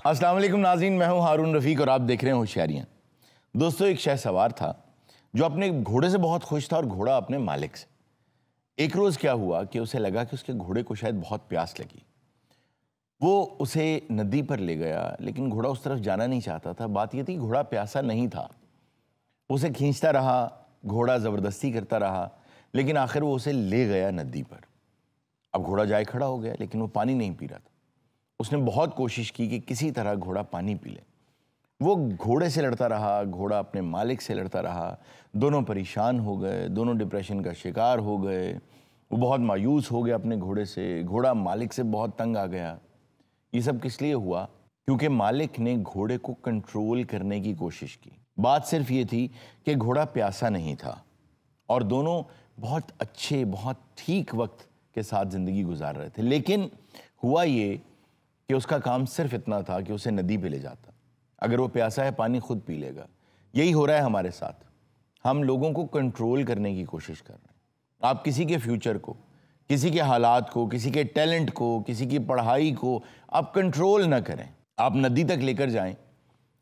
अस्सलाम वालेकुम नाज़रीन, मैं हूं हारून रफ़ीक और आप देख रहे हैं होशियारियाँ। दोस्तों, एक शहसवार था जो अपने घोड़े से बहुत खुश था और घोड़ा अपने मालिक से। एक रोज़ क्या हुआ कि उसे लगा कि उसके घोड़े को शायद बहुत प्यास लगी। वो उसे नदी पर ले गया, लेकिन घोड़ा उस तरफ जाना नहीं चाहता था। बात यह थी, घोड़ा प्यासा नहीं था। उसे खींचता रहा, घोड़ा ज़बरदस्ती करता रहा, लेकिन आखिर वो उसे ले गया नदी पर। अब घोड़ा जाए खड़ा हो गया, लेकिन वो पानी नहीं पी रहा था। उसने बहुत कोशिश की कि किसी तरह घोड़ा पानी पी ले। वो घोड़े से लड़ता रहा, घोड़ा अपने मालिक से लड़ता रहा। दोनों परेशान हो गए, दोनों डिप्रेशन का शिकार हो गए। वो बहुत मायूस हो गया अपने घोड़े से, घोड़ा मालिक से बहुत तंग आ गया। ये सब किस लिए हुआ? क्योंकि मालिक ने घोड़े को कंट्रोल करने की कोशिश की। बात सिर्फ ये थी कि घोड़ा प्यासा नहीं था और दोनों बहुत अच्छे, बहुत ठीक वक्त के साथ ज़िंदगी गुजार रहे थे। लेकिन हुआ ये कि उसका काम सिर्फ इतना था कि उसे नदी पे ले जाता। अगर वो प्यासा है, पानी खुद पी लेगा। यही हो रहा है हमारे साथ। हम लोगों को कंट्रोल करने की कोशिश कर रहे हैं। आप किसी के फ्यूचर को, किसी के हालात को, किसी के टैलेंट को, किसी की पढ़ाई को आप कंट्रोल ना करें। आप नदी तक लेकर जाएं,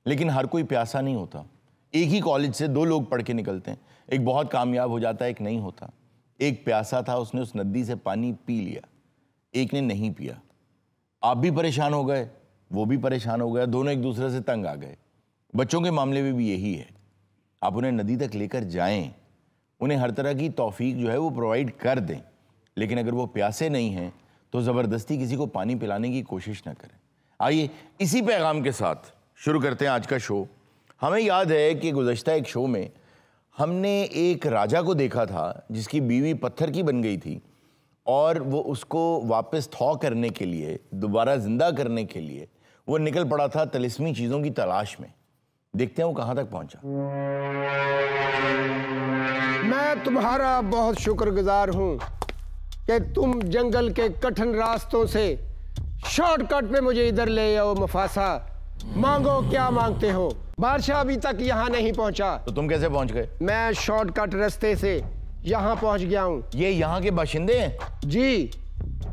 लेकिन हर कोई प्यासा नहीं होता। एक ही कॉलेज से दो लोग पढ़ के निकलते हैं, एक बहुत कामयाब हो जाता है, एक नहीं होता। एक प्यासा था, उसने उस नदी से पानी पी लिया, एक ने नहीं पिया। आप भी परेशान हो गए, वो भी परेशान हो गया, दोनों एक दूसरे से तंग आ गए। बच्चों के मामले में भी यही है। आप उन्हें नदी तक लेकर जाएं, उन्हें हर तरह की तौफीक जो है वो प्रोवाइड कर दें, लेकिन अगर वो प्यासे नहीं हैं तो ज़बरदस्ती किसी को पानी पिलाने की कोशिश ना करें। आइए इसी पैगाम के साथ शुरू करते हैं आज का शो। हमें याद है कि गुज़श्ता एक शो में हमने एक राजा को देखा था जिसकी बीवी पत्थर की बन गई थी और वो उसको वापस थॉ करने के लिए, दोबारा ज़िंदा करने के लिए वो निकल पड़ा था तिलिस्मी चीज़ों की तलाश में। देखते हैं वो कहाँ तक पहुँचा। मैं तुम्हारा बहुत शुक्रगुजार हूँ कि तुम जंगल के कठिन रास्तों से शॉर्टकट पे मुझे इधर ले आओ। मुफासा, मांगो क्या मांगते हो। बादशाह अभी तक यहाँ नहीं पहुँचा। तो तुम कैसे पहुँच गए? मैं शॉर्टकट रास्ते से यहाँ पहुँच गया हूँ। ये यहाँ के बाशिंदे हैं? जी,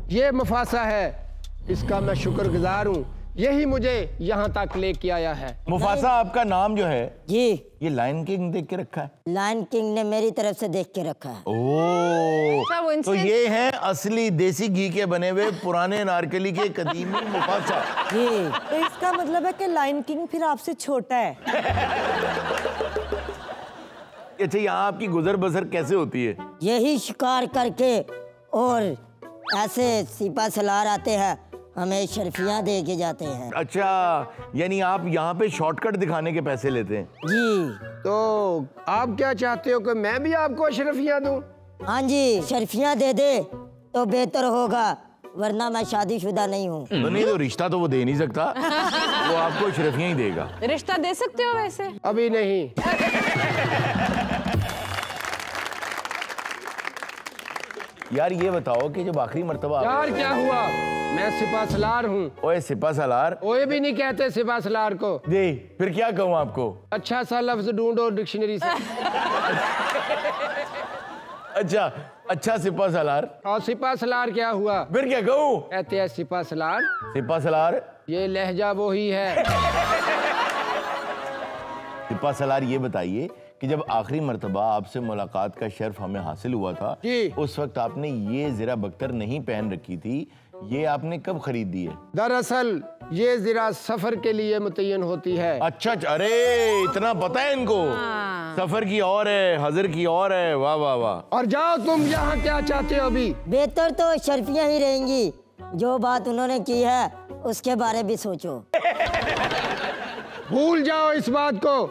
ये मुफासा है, इसका मैं शुक्रगुजार हूँ। यही मुझे यहाँ तक लेके आया है। मुफासा, आपका नाम जो है जी, ये लायन किंग देख के रखा है? लायन किंग ने मेरी तरफ से देख के रखा है। ओह, तो ये हैं असली देसी घी के बने हुए पुराने नारकली के कदीमी मुफासा। जी, तो इसका मतलब है कि लायन किंग फिर आपसे छोटा है। अच्छा, यहाँ आपकी गुजर बसर कैसे होती है? यही शिकार करके और ऐसे सिपा सलार आते हैं, हमें शर्फियाँ दे के जाते हैं। अच्छा, यानी आप यहाँ पे शॉर्टकट दिखाने के पैसे लेते हैं? जी। तो आप क्या चाहते हो कि मैं भी आपको अशरफियाँ दूँ? हाँ जी, शर्फियाँ दे दे तो बेहतर होगा, वरना मैं शादीशुदा नहीं हूँ। तो नहीं, तो रिश्ता तो वो दे नहीं सकता, वो आपको अशरफियाँ ही देगा। रिश्ता दे सकते हो वैसे? अभी नहीं। यार ये बताओ कि जब आखिरी मर्तबा यार क्या हुआ? मैं सिपा सलार हूँ। ओए सिपा सलार? ओए भी नहीं कहते सिपा सलार को। दे, फिर क्या कहूँ आपको? अच्छा सा लफ्ज ढूंढो डिक्शनरी से। अच्छा, अच्छा सिपा सलार। और सिपा सलार क्या हुआ? फिर क्या कहूँ? कहते हैं सिपा सलार। सिपा सलार? ये लहजा वो ही है। सिपा सलार, ये बताइए कि जब आखिरी मर्तबा आपसे मुलाकात का शर्फ हमें हासिल हुआ था जी, उस वक्त आपने ये ज़रा बख्तर नहीं पहन रखी थी, ये आपने कब खरीदी है? दरअसल ये ज़रा सफर के लिए मुतय्यन होती है। अच्छा, अरे इतना पता है इनको? सफर की और है, हजर की और है। वाह वाह वाह। और जाओ, तुम यहाँ क्या चाहते हो अभी? बेहतर तो शर्फियाँ ही रहेंगी। जो बात उन्होंने की है उसके बारे भी सोचो। भूल जाओ इस बात को।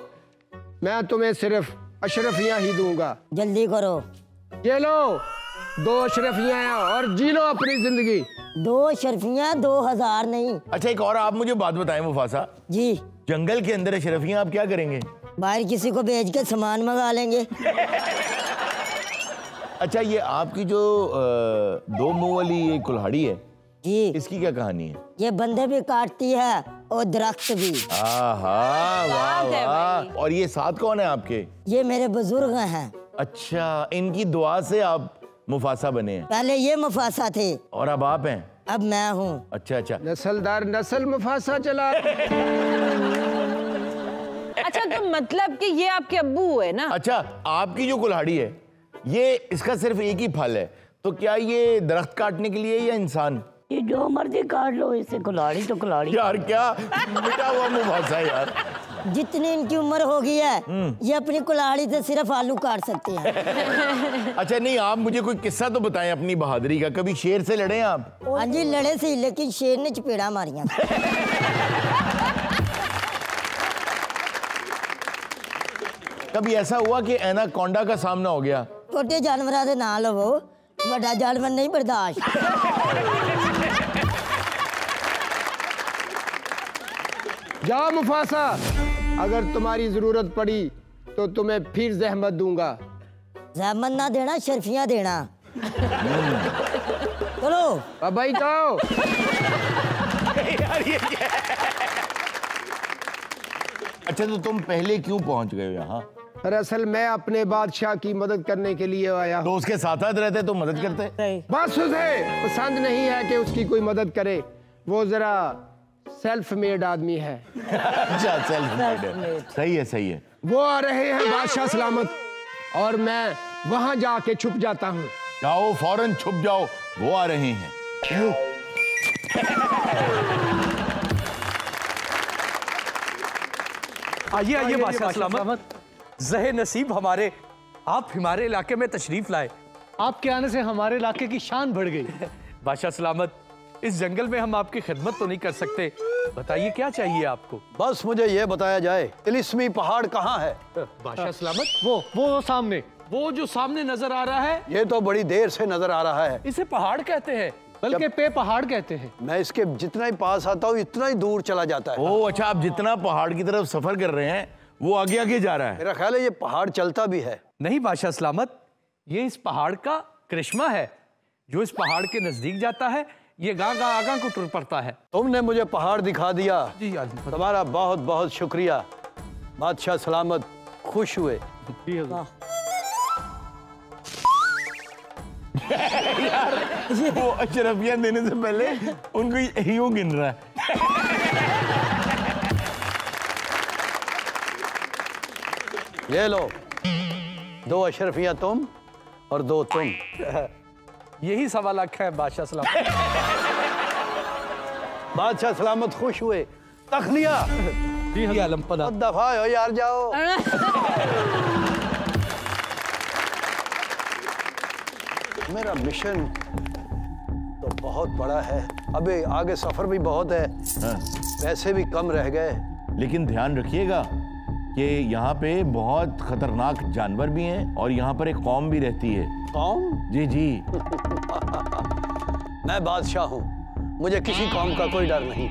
मैं तुम्हें सिर्फ अशरफियाँ ही दूंगा। जल्दी करो। ये लो 2 अशरफियाँ और जी लो अपनी जिंदगी। 2 शर्फियाँ, 2000 नहीं। अच्छा, एक और आप मुझे बात बताएं मुफासा। जी। जंगल के अंदर अशरफियाँ आप क्या करेंगे? बाहर किसी को भेज के सामान मंगा लेंगे। अच्छा, ये आपकी जो 2 मुंह वाली ये कुल्हाड़ी है, जी, इसकी क्या कहानी है? ये बंदे भी काटती है और दरख्त भी। आहा, वाह वाह। और ये साथ कौन है आपके? ये मेरे बुजुर्ग हैं। अच्छा, इनकी दुआ से आप मुफासा बने हैं? पहले ये मुफासा थे और अब आप हैं? अब मैं हूँ। अच्छा अच्छा, नस्लदार नस्ल मुफासा चला। अच्छा तो मतलब कि ये आपके अब्बू हुए ना? अच्छा आपकी जो कुल्हाड़ी है ये इसका सिर्फ एक ही फल है, तो क्या ये दरख्त काटने के लिए या इंसान? ये जो मर्जी काट लो, इससे कुल्हाड़ी तो कुल्हाड़ी। यार क्या मिटा हुआ मुफासा यार। जितनी इनकी उम्र हो गई है ये अपनी कुल्हाड़ी से सिर्फ आलू काट सकते हैं। अच्छा नहीं, आप मुझे कोई किस्सा तो बताएं अपनी बहादुरी का। कभी शेर से लड़े हैं आप? हाँ जी लड़े सी, लेकिन शेर ने चपेड़ा मारियां। कभी ऐसा हुआ कि एनाकोंडा का सामना हो गया? छोटे जानवरों से ना लवो, बड़ा जानवर नहीं बर्दाश्त। जा मुफासा, अगर तुम्हारी जरूरत पड़ी तो तुम्हें फिर जहमत दूंगा। जहमत ना देना, शर्फियां देना। चलो अब भाई जाओ। यार ये क्या है? अच्छा तो तुम पहले क्यों पहुंच गए यहाँ? दरअसल मैं अपने बादशाह की मदद करने के लिए आया तो हूँ। उसके साथ साथ रहते तो मदद करते। बस उसे पसंद नहीं है कि उसकी कोई मदद करे, वो जरा सेल्फ मेड आदमी है। अच्छा सेल्फ मेड, सही है सही है। वो आ रहे हैं बादशाह सलामत, और मैं वहां जाके छुप जाता हूँ। जाओ फौरन छुप जाओ, वो आ रहे हैं। आइए आइए बादशाह सलामत। ज़हे नसीब हमारे, आप हमारे इलाके में तशरीफ लाए। आपके आने से हमारे इलाके की शान बढ़ गई। बादशाह सलामत, इस जंगल में हम आपकी खिदमत तो नहीं कर सकते, बताइए क्या चाहिए आपको? बस मुझे ये बताया जाए तिलिस्मी पहाड़ कहाँ है? बादशाह सलामत, वो सामने, वो जो सामने नजर आ रहा है, ये तो बड़ी देर से नजर आ रहा है। इसे पहाड़ कहते हैं। बल्कि पे पहाड़ कहते हैं। मैं इसके जितना ही पास आता हूँ इतना ही दूर चला जाता है। ओ अच्छा, आप जितना पहाड़ की तरफ सफर कर रहे हैं वो आगे आगे जा रहा है। मेरा ख्याल है ये पहाड़ चलता भी है। नहीं बादशाह सलामत, ये इस पहाड़ का करिश्मा है। जो इस पहाड़ के नजदीक जाता है ये गागा आगा को टुर पड़ता है। तुमने मुझे पहाड़ दिखा दिया, जी तुम्हारा बहुत बहुत शुक्रिया। बादशाह सलामत, खुश हुए। यार वो अशरफियां देने से पहले उनको यूं गिन रहा है। ये लो, 2 अशरफियां तुम और 2 तुम। यही 1.25 लाख है बादशाह सलामत। बादशाह सलामत खुश हुए। तखलिया दफा हो यार, जाओ। मेरा मिशन तो बहुत बड़ा है, अबे आगे सफर भी बहुत है। हाँ। पैसे भी कम रह गए। लेकिन ध्यान रखिएगा कि यहाँ पे बहुत खतरनाक जानवर भी हैं और यहाँ पर एक कौम भी रहती है। कौम? जी जी। मैं बादशाह हूँ, मुझे किसी कौम का कोई डर नहीं।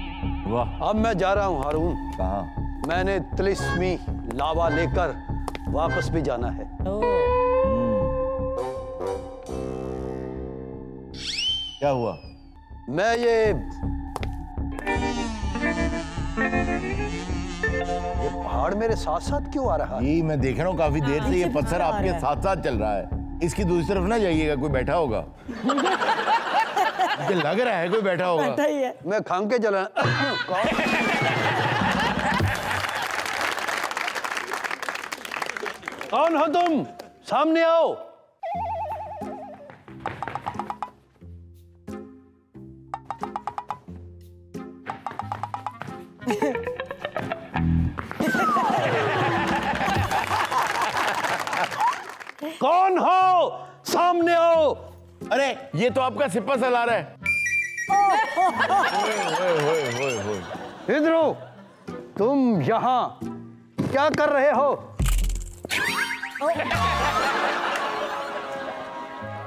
वाह। अब मैं जा रहा हूँ हारून। कहाँ? मैंने तिलिस्मी लावा लेकर वापस भी जाना है। क्या हुआ? मैं ये पहाड़ मेरे साथ साथ क्यों आ रहा है? ये मैं देख रहा हूँ काफी देर से ये पत्थर आपके साथ साथ चल रहा है। इसकी दूसरी तरफ ना जाइएगा, कोई बैठा होगा। मुझे लग रहा है कोई बैठा होगा। बैठा ही है। मैं खांग के चला। कौन हो तुम? सामने आओ। कौन हो? सामने आओ। अरे ये तो आपका सिपा सलार है। इधर हो। तुम यहाँ क्या कर रहे हो?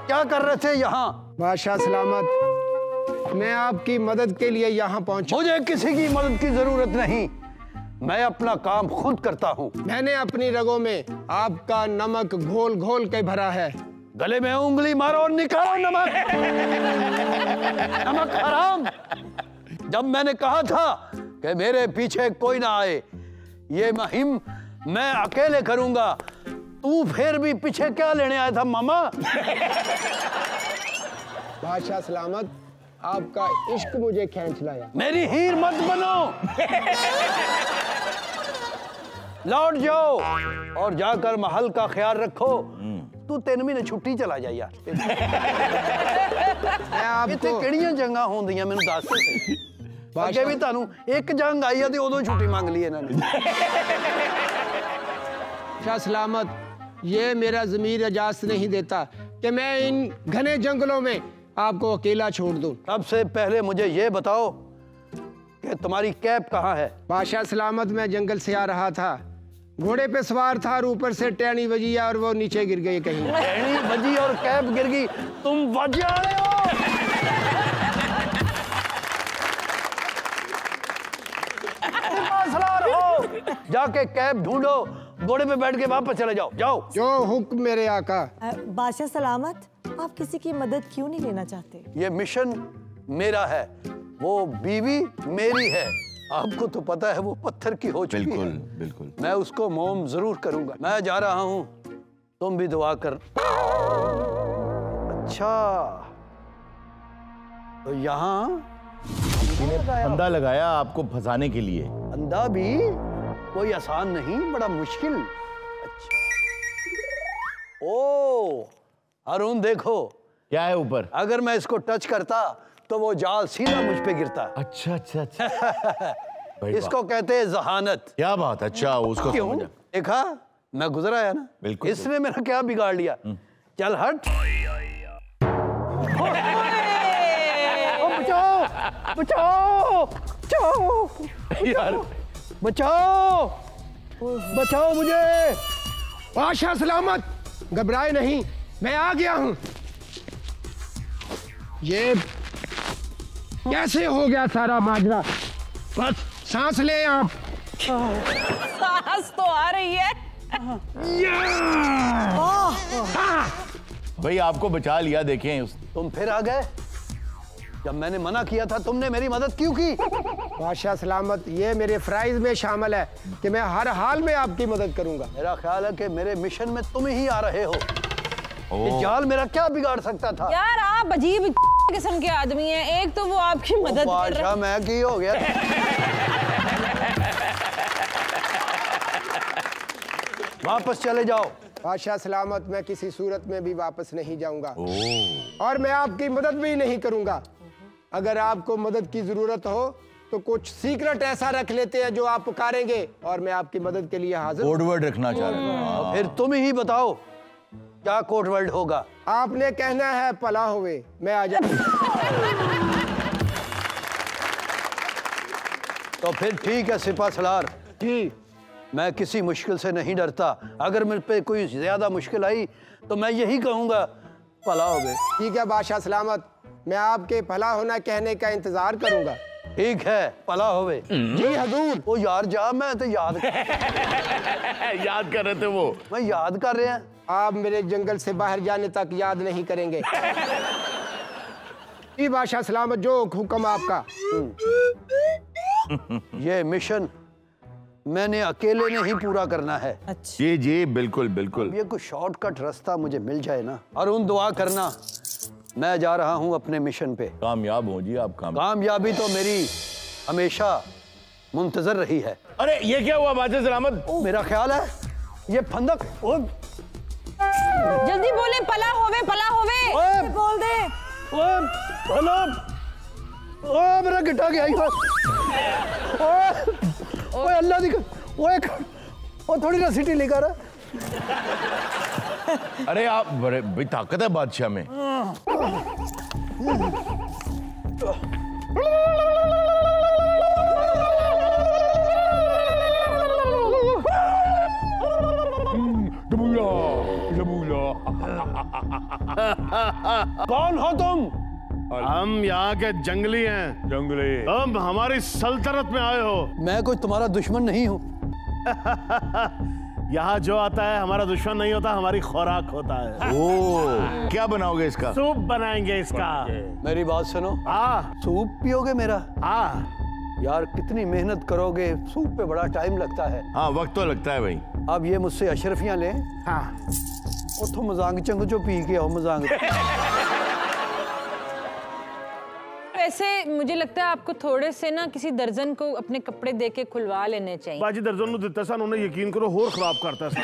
क्या कर रहे थे यहाँ? बादशाह सलामत, मैं आपकी मदद के लिए यहाँ पहुंचा। मुझे किसी की मदद की जरूरत नहीं, मैं अपना काम खुद करता हूँ। मैंने अपनी रगों में आपका नमक घोल घोल के भरा है। गले में उंगली मारो और निकालो नमक। नमक हराम। जब मैंने कहा था कि मेरे पीछे कोई ना आए, ये मुहिम मैं अकेले करूंगा, तू फिर भी पीछे क्या लेने आया था मामा? बादशाह सलामत, आपका इश्क मुझे खींच लाया। मेरी हीर मत बनो। लौट जाओ और जाकर महल का ख्याल रखो। तू 3 महीने छुट्टी चला जा यार। मैं आपको किहड़ियां जंगां होंदियां मैनूं दस ते सही। अगे भी तुहानूं एक जंग आई है ते उदों छुट्टी मांग ली इन्हां ने। शाह सलामत, ये मेरा ज़मीर इजाज़त नहीं देता कि मैं इन घने जंगलों में आपको अकेला छोड़ दूं। सबसे पहले मुझे ये बताओ कि तुम्हारी कैप कहाँ है? बादशाह सलामत, मैं जंगल से आ रहा था, घोड़े पे सवार था और ऊपर से टहनी बजी और वो नीचे गिर गई कहीं। टहनी बजी और कैप गिर गई, तुम बच रहे हो। जाके कैप ढूंढो, घोड़े पे बैठ के वापस चले जाओ। जाओ। जो हुक्म मेरे आका। बादशाह सलामत, आप किसी की मदद क्यों नहीं लेना चाहते? ये मिशन मेरा है, वो बीवी मेरी है। आपको तो पता है वो पत्थर की हो चुकी है। बिल्कुल। मैं उसको मोम जरूर करूंगा। मैं जा रहा हूं, तुम भी दुआ कर। अच्छा, तो यहाँ फंदा लगाया आपको फंसाने के लिए। अंधा भी कोई आसान नहीं, बड़ा मुश्किल। अच्छा, ओ अरुण देखो क्या है ऊपर? अगर मैं इसको टच करता तो वो जाल सीधा मुझ पे गिरता। अच्छा अच्छा अच्छा। इसको कहते हैं जहानत। क्या बात। अच्छा, उसको क्यों? समझा। देखा मैं गुजरा है ना। बिल्कुल। इसने मेरा क्या बिगाड़ लिया। चल हट। बचाओ बचाओ बचाओ यार, बचाओ बचाओ मुझे। बादशाह सलामत, घबराए नहीं, मैं आ गया हूं। ये कैसे हो गया सारा माजरा? बस सांस ले आप। सांस तो आ रही है। भाई आपको बचा लिया। देखें तुम फिर आ गए। जब मैंने मना किया था तुमने मेरी मदद क्यों की? बादशाह सलामत, ये मेरे फ्राइज में शामिल है कि मैं हर हाल में आपकी मदद करूंगा। मेरा ख्याल है कि मेरे मिशन में तुम ही आ रहे हो। ये जाल मेरा क्या बिगाड़ सकता था? यार आप अजीब किस्म के आदमी हैं। एक तो वो आपकी मदद कर रहे बादशाह मैं की हो गया। वापस चले जाओ। बादशाह सलामत, मैं किसी सूरत में भी वापस नहीं जाऊंगा और मैं आपकी मदद भी नहीं करूंगा। अगर आपको मदद की जरूरत हो तो कुछ सीक्रेट ऐसा रख लेते हैं जो आप पुकारेंगे और मैं आपकी मदद के लिए हाजिर। कोड वर्ड रखना चाह रहे हैं। फिर तुम ही बताओ क्या कोड वर्ड होगा। आपने कहना है भला होवे, मैं आ जाऊंगा। तो फिर ठीक है सिपा सलार जी, मैं किसी मुश्किल से नहीं डरता। अगर मेरे पे कोई ज्यादा मुश्किल आई तो मैं यही कहूंगा भला हो गए। ठीक है बादशाह सलामत, मैं आपके भला होना कहने का इंतजार करूंगा। ठीक है, भला होवे। जी हजूर। ओ यार जा, मैं तो याद याद कर रहे थे वो। मैं याद कर रहे हैं। आप मेरे जंगल से बाहर जाने तक याद नहीं करेंगे। जी बादशाह सलामत, जो हुक्म आपका। ये मिशन मैंने अकेले नहीं पूरा करना है। अच्छा, जी जी बिल्कुल बिल्कुल। ये कोई शॉर्टकट रास्ता मुझे मिल जाए ना। अरुण दुआ करना, मैं जा रहा हूं अपने मिशन पे। कामयाब हो जी आप। कामयाबी तो मेरी हमेशा मुंतजर रही है। अरे ये क्या हुआ बादशाह सलामत? मेरा ख्याल है ये फंदक। जल्दी बोले, पला होवे पला होवे। बोल दे। मेरा गिट्टा गया। ओए अल्लाह दी, ओए थोड़ी ना सीटी लेकर। अरे आप बड़े भाई ताकत है बादशाह में। कौन हो तुम? हम यहाँ के जंगली हैं। जंगली। तुम हमारी सल्तनत में आए हो। मैं कोई तुम्हारा दुश्मन नहीं हूँ। यहाँ जो आता है हमारा दुश्मन नहीं होता, हमारी खुराक होता है। ओ, क्या बनाओगे इसका? सूप बनाएंगे इसका। मेरी बात सुनो। हाँ सूप पियोगे मेरा? हाँ। यार कितनी मेहनत करोगे, सूप पे बड़ा टाइम लगता है। हाँ वक्त तो लगता है भाई। अब ये मुझसे अशरफियां ले। हाँ। उठो मजांग चंग जो पी के आओ मजांग। वैसे मुझे लगता है आपको थोड़े से ना किसी दर्जन को अपने कपड़े दे के खुलवा लेने चाहिए। बाजी दर्जन ਨੂੰ ਦਿੱਤਾ ਸਾਨੂੰ ਉਹਨੇ ਯਕੀਨ ਕਰੋ ਹੋਰ खराब करता है।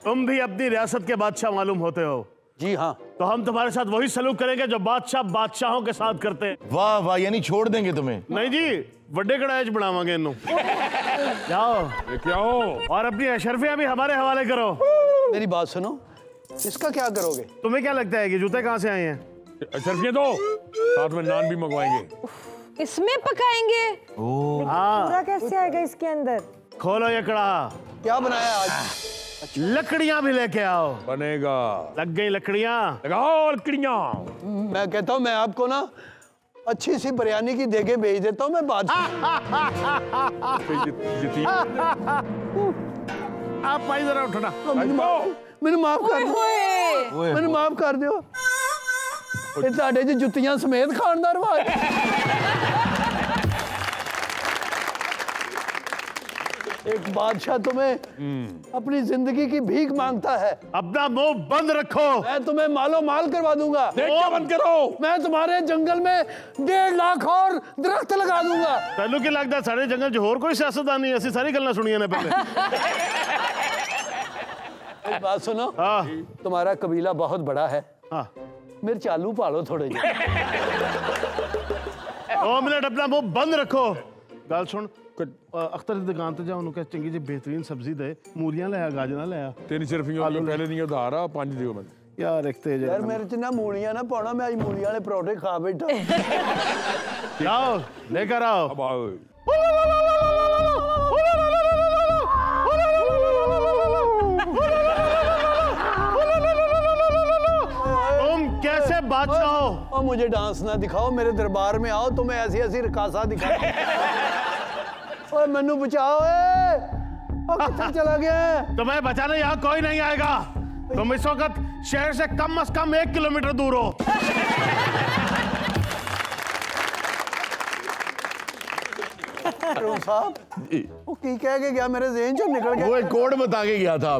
तुम भी अपनी रियासत के बादशाह मालूम होते हो। जी हाँ। तो हम तुम्हारे साथ वही सलूक करेंगे जो बादशाह बादशाहों के साथ करते हैं। वाह वाह, यानी छोड़ देंगे तुम्हें? नहीं जी, बड़े कड़ाए च बनावांगे इन्हों। जाओ क्या हो? और अपनी अशरफियां भी हमारे हवाले करो। मेरी बात सुनो, इसका क्या करोगे? तुम्हें क्या लगता है कि जूते कहाँ से आए हैं? अशरफियां दो, साथ में नान भी मंगवाएंगे। इसमें पकाएंगे? पूरा कैसे आएगा इसके अंदर? खोलो ये कड़ाहा। क्या बनाया आज? लकड़ियां भी लेके आओ। बनेगा। लग गई लकड़ियां? लगाओ लकड़ियां। मैं कहता हूँ मैं आपको ना अच्छी सी बिरयानी की देगे भेज देता हूँ मैं बाद में। आप भाई जरा उठना। मैंने माफ कर दो, मैंने माफ कर दो। ये ਤੁਹਾਡੇ ਚ ਜੁੱਤੀਆਂ ਸਮੇਤ ਖਾਣ ਦਾ ਰਿਵਾਜ। एक बादशाह तुम्हें अपनी जिंदगी की भीख मांगता है। अपना मुंह बंद रखो। मैं तुम्हें मालो माल करवा दूंगा। बंद करो। मैं तुम्हारे जंगल में 1.5 लाख और दरख्त लगा दूंगा। तैनू की लगता सारे जंगल च होर कोई सियासतदान नहीं? ऐसी सारी गल्लां सुनियां ने पहले। एक बात सुनो, तुम्हारा कबीला बहुत बड़ा है। मिर्च आलू पालो थोड़े जे। 2 मिनट अपना मुंह बंद रखो। गल सुन, अख्तर की दुकान ते जा, उन्होंने कहा चंगी जी बेहतरीन सब्जी दे, मूलियां ले आ, गाजरा ले आ। तेरी सिर्फियों पहले नहीं उधार आ, 5 दियो मैं। यार एक तेज यार मेरे च ना मूलियां ना पाना, मैं आज मूलियां वाले परोठे खा बैठा। लाओ लेकर आओ। अब आओ। तुम कैसे बादशाह हो? और मुझे डांस ना दिखाओ, मेरे दरबार में आओ, तुम्हें ऐसी ऐसी रकासा दिखाओ। ओए मैनू बचाओ। कितना चला गया? तुम्हें बचाने यहाँ कोई नहीं आएगा। तुम इस वक्त शहर से कम से कम 1 किलोमीटर दूर हो। साहब वो की कह के गया, मेरे ज़हन से निकल गया। वो एक कोड बता के गया था।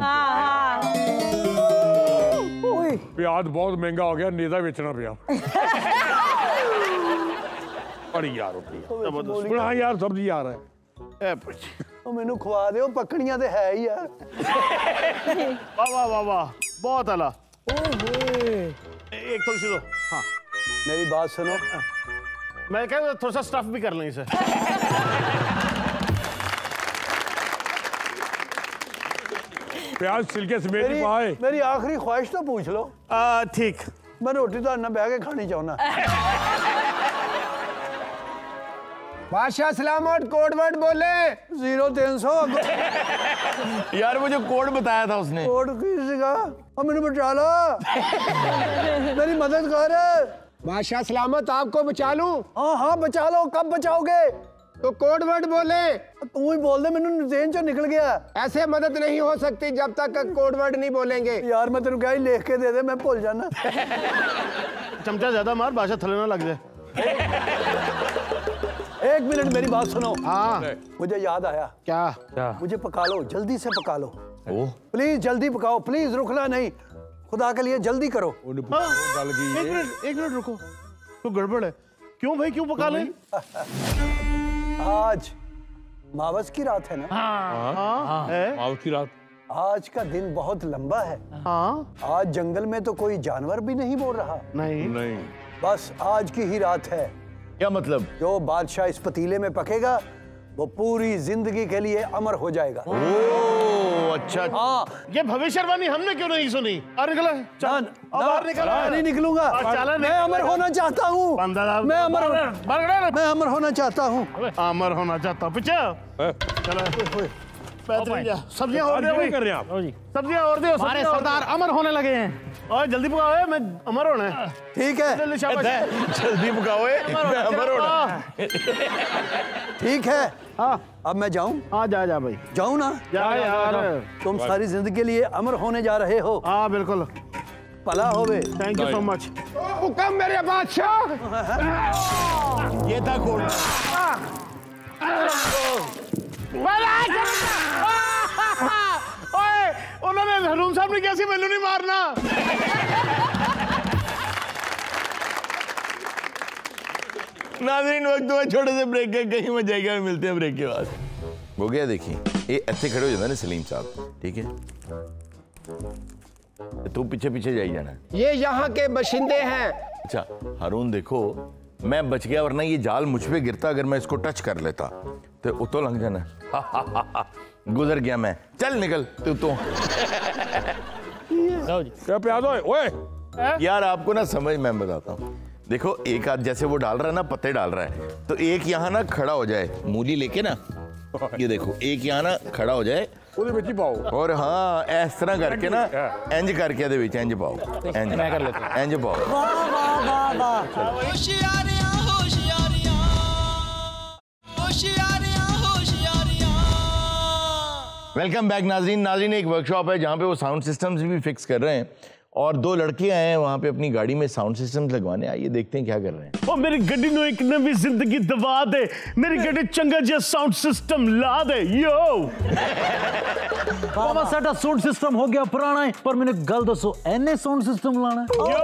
प्याज बहुत महंगा हो गया, नेदा बेचना पिया। अरे यार बड़ा यार सब्जी यार है। तो मैनू खवा दो, पकड़ियां तो है ही यार। वाह वाह वाह वाह, बहुत आला। एक थोड़ी सी दो। हाँ मेरी बात सुनो, मैं कह थोड़ा सा स्टफ भी कर लें इसे। प्याज छिलके समेत पाए। मेरी आखिरी ख्वाहिश तो पूछ लो। ठीक, मैं रोटी तो ना बह के खानी चाहना। बादशाह सलामत, कोड वर्ड बोले। 0300। यार वो जो कोड बताया था उसने। कोड किसी का? और मैंने बचा लो। मेरी मदद कर। बादशाह सलामत, आपको बचा लूं? हाँ हाँ बचा लो। कब बचाओगे? तो कोड वर्ड बोले। तू ही बोल दे, मैंने ज़हन से निकल गया। ऐसे मदद नहीं हो सकती जब तक कोड वर्ड नहीं बोलेंगे। यार मैं तेरे क्या ही लिख के दे दे, मैं भूल जाना। चमचा ज्यादा मार, बादशाह थले ना लग जाए। 1 मिनट मेरी बात सुनो। हाँ मुझे याद आया। क्या? मुझे पका लो, जल्दी से पका लो। प्लीज जल्दी पकाओ, प्लीज रुकना नहीं, खुदा के लिए जल्दी करो। एक मिनट रुको, तो गड़बड़ है। क्यों भाई, क्यों पका लें? आज मावस की रात है ना? मावस की रात। आज का दिन बहुत लंबा है। आज जंगल में तो कोई जानवर भी नहीं बोल रहा। नहीं बस आज की ही रात है। क्या मतलब? जो बादशाह इस पतीले में पकेगा वो पूरी जिंदगी के लिए अमर हो जाएगा। ओह अच्छा। हाँ, ये भविष्यवाणी हमने क्यों नहीं सुनी? अरे निकला, बाहर निकला। नहीं निकलूंगा। मैं अमर होना चाहता हूँ। मैं अमर होना चाहता हूँ। अमर होना चाहता हूँ। पीछे चलो, सब्जियां और दे। कर रहे हैं आप? सब्जियां और दे। हमारे सरदार अमर होने लगे हैं। और जल्दी पकाओ, मैं अमर होना है। ठीक है, जल्दी पकाओ, मैं अमर होना। ठीक है। हाँ अब मैं जाऊं? हाँ जा भाई, जाऊं ना? जा यार। तुम सारी जिंदगी के लिए अमर होने जा रहे हो। हाँ बिल्कुल। भला होवे। Thank you so much. हुक्म मेरे बादशाह। ये था कोड। ओए, उन्होंने हरून साहब ने कैसे मैनू नहीं मारना? नाज़रीन वक्त हुआ छोटे से ब्रेक का, कहीं में जाएगा, मिलते हैं ब्रेक के बाद। हो गया, देखिए ये ऐसे खड़े हो जाते ना सलीम साहब, ठीक है, तू पीछे पीछे जाई जाना। ये यहाँ के बाशिंदे हैं। अच्छा हारून देखो, मैं बच गया, वरना ये जाल मुझ पे गिरता अगर मैं इसको टच कर लेता तो उतो लग जाना। गुजर गया मैं, चल निकल तू तो। क्या प्याज ओए? यार आपको ना समझ, मैं बताता हूँ, देखो एक हाथ जैसे वो डाल रहा है ना, पत्ते डाल रहा है, तो एक यहाँ ना खड़ा हो जाए मूली लेके ना, ये देखो एक यहाँ ना खड़ा हो जाए और हाँ इस तरह करके ना इंज करके दे विच इंज पाओ, इंज मैं कर लेता हूं, इंज पाओ। वाह वाह वाह वाह। होशियारियां होशियारियां होशियारियां होशियारियां। वेलकम बैक नाज़रीन। नाज़रीन एक वर्कशॉप है जहाँ पे वो साउंड सिस्टम्स भी फिक्स कर रहे हैं और दो लड़के आए हैं वहाँ पे अपनी गाड़ी में साउंड सिस्टम्स लगवाने। आइए देखते हैं क्या कर रहे हैं। ओ मेरी गड्डी नु एक नवी जिंदगी दवा दे, मेरी गड्डी चंगा जिहा साउंड सिस्टम ला दे। यो बाबा साडा साउंड सिस्टम हो गया पुराना है, पर मैंने गल दसो एने साउंड सिस्टम लाना है। यो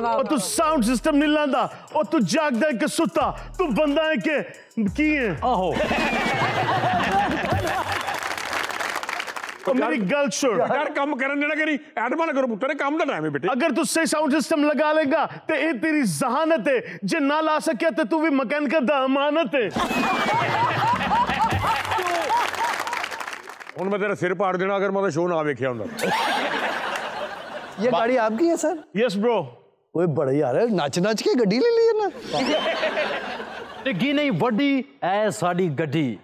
ओ तू साउंड सिस्टम नहीं लांदा, ओ तू जागदा है कि सुता, तू बंदा है कि की है? आहो मेरी गल सुन यार काम करन देना करी, एडमा ना करो पुत्तर, काम दा टाइम है बेटे। अगर तू सही साउंड सिस्टम लगा लेगा तो ये तेरी जहानत है, जे ना ला सके तो तू भी मैकेनिक दा अमानत है। हुन मैं तेरा सिर पाड़ देना अगर मैं शो ना वेखिया हुंदा। ये गाड़ी आपकी है सर? Yes bro. ओए बड़ा यार है, नाच नाच के गड्डी ले ली है ना। गी नहीं बड़ी ऐ साडी गड्डी।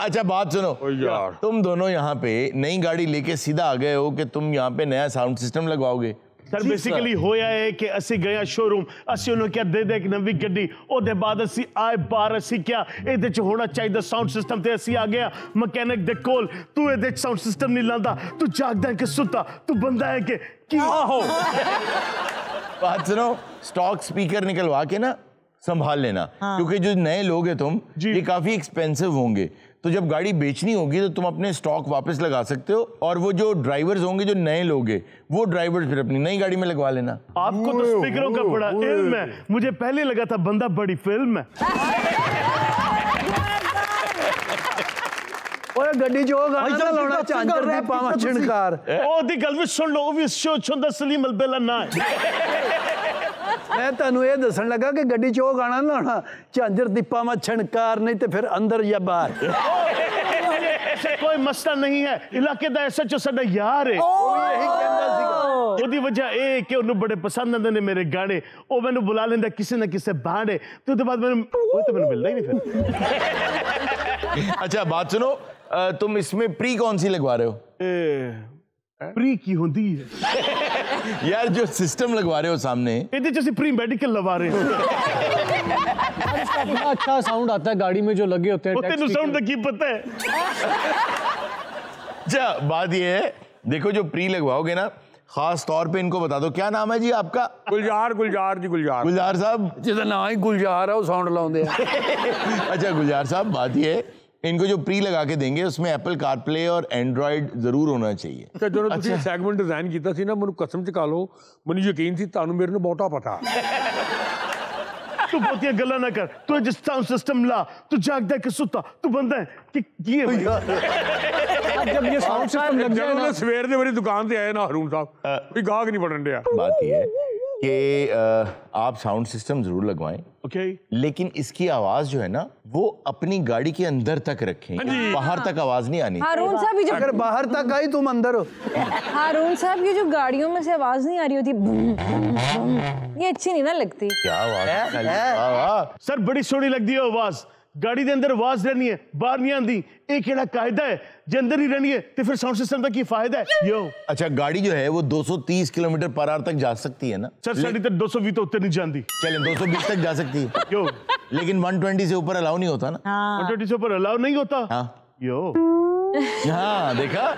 अच्छा बात सुनो यार, तुम दोनों यहाँ पे नई गाड़ी लेके सीधा आ गए हो कि तुम यहाँ पे नया साउंड सिस्टम लगवाओगे। सर बेसिकली होया है कि असी गया शोरूम, असी उन्होंने क्या दे दे एक नवी गड्डी, ओदे बाद असी आए बार असी क्या एदे च होना चाहिए साउंड सिस्टम, ते असी आ गया मैकेनिक दे कोल। तू एदे च साउंड सिस्टम नहीं लांदा, तू जागदा है कि सुता, तू बंदा है कि की? आहो बात सुनो, स्टॉक स्पीकर निकलवा के ना संभाल लेना, क्योंकि जो नए लोग हैं तुम, ये काफी एक्सपेंसिव होंगे, तो जब गाड़ी बेचनी होगी तो तुम अपने स्टॉक वापस लगा सकते हो, और वो जो ड्राइवर्स होंगे जो नए लोग हैं वो ड्राइवर्स फिर अपनी नई गाड़ी में लगवा लेना। आपको तो स्पीकरों का बड़ा इल्म है, मुझे पहले लगा था बंदा बड़ी फिल्म है। ओए गड्डी जो गाना लाना चांचर दी पावा छिणकार। ओ दी गल भी सुन लो, ओ भी शो छुंदा सलीम अलबेला ना है। मैं तनु ये दसन लगा कि गड्डी चो गाना लाना झांझर दीपा में छणकार, नहीं तो फिर अंदर या बाहर। ऐसा कोई मसला नहीं है, इलाके दा ऐसा जो साडा यार है। यही कहंदा सीगा। ओदी वजह ए कि उन्हें बड़े पसंद आंदे ने मेरे गाने, ओ मैंने बुला लेंदा किसी ना किसी बहाने, तो उसके बाद मैंने मिलना ही नहीं फिर। अच्छा बात सुनो, तुम इसमें प्री कौन सी लगवा रहे हो? प्री की होती है यार जो सिस्टम लगवा रहे हो सामने, इधर जैसे प्री मेडिकल लगा रहे हैं। अच्छा साउंड आता है गाड़ी में जो लगे होते हैं, तेरे साउंड की पता है। अच्छा बात ये है, देखो जो प्री लगवाओगे ना, खास तौर पे इनको बता दो, क्या नाम है जी आपका? गुलजार। गुलजार जी गुलजार। गुलजार साहब, जिसका नाम ही गुलजार है वो साउंड लाउंदे हैं। अच्छा गुलजार साहब बात ये है, इनको जो प्री लगा के देंगे उसमें एप्पल कारप्ले और एंड्रॉइड जरूर होना चाहिए। अच्छा जो तुसीं सैगमेंट डिजाइन कीता सी ना, मैनूं कसम चका लो, मैनूं यकीन सी तुहानूं मेरे नाल बहुता पता। तू बहुतियां गल्लां ना कर, तू जिस साउंड सिस्टम ला, तू जागदा है कि सुता, तू बंदा है कि है भाई? जब ये साउंड सिस्टम लग जाए ना, सवेर दे मेरी दुकान ते आए ना हरून साहब, कोई गाहक नहीं बढ़न दिया। बात ये है कि आप साउंड सिस्टम जरूर लगवाएं, ओके, लेकिन इसकी आवाज जो है ना वो अपनी गाड़ी के अंदर तक रखें, बाहर तक आवाज नहीं आनी। हारून साहब ये जो अगर बाहर तक आई तुम अंदर हो। हारून साहब ये जो गाड़ियों में से आवाज नहीं आ रही होती, बूम, बूम, ये अच्छी नहीं ना लगती। क्या आवाज? सर बड़ी सोहनी लगती है आवाज, गाड़ी के अंदर आवाज रहनी है, बाहर नहीं आती। एक केड़ा कायदा है, जे अंदर ही रहनी है तो फिर साउंड सिस्टम का की फायदा है? यो अच्छा गाड़ी जो है वो 230 किलोमीटर पर आवर तक जा सकती है ना? सर साड़ी तक 220 तो उत्तर नहीं जाती। चलें 220 तक जा सकती है, यो लेकिन 120 से ऊपर अलाउ नहीं होता ना? 120 से ऊपर अलाउ नहीं होता। हाँ यो हाँ देखा,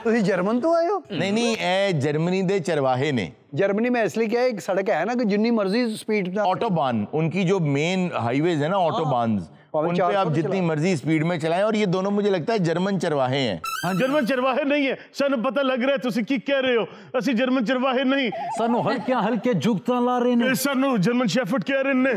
तुम जर्मन तो आए हो? नहीं ए जर्मनी दे चरवाहे ने। जर्मनी में इसलिए क्या है, एक सड़क है ना कि जितनी मर्जी स्पीड ऑटोबान, उनकी जो मेन हाईवेज है ना ऑटोबान, उन पे आप जितनी मर्जी स्पीड में चलाएं। और ये दोनों मुझे लगता है जर्मन चरवाहे हैं। हाँ, जर्मन चरवाहे नहीं है सानू पता लग रहा है तुसी की कह रहे हो। असि जर्मन चरवाहे नहीं, सानू हल्के जुगता ला रहे ने, सानू जर्मन शेफर्ड कह रहे ने।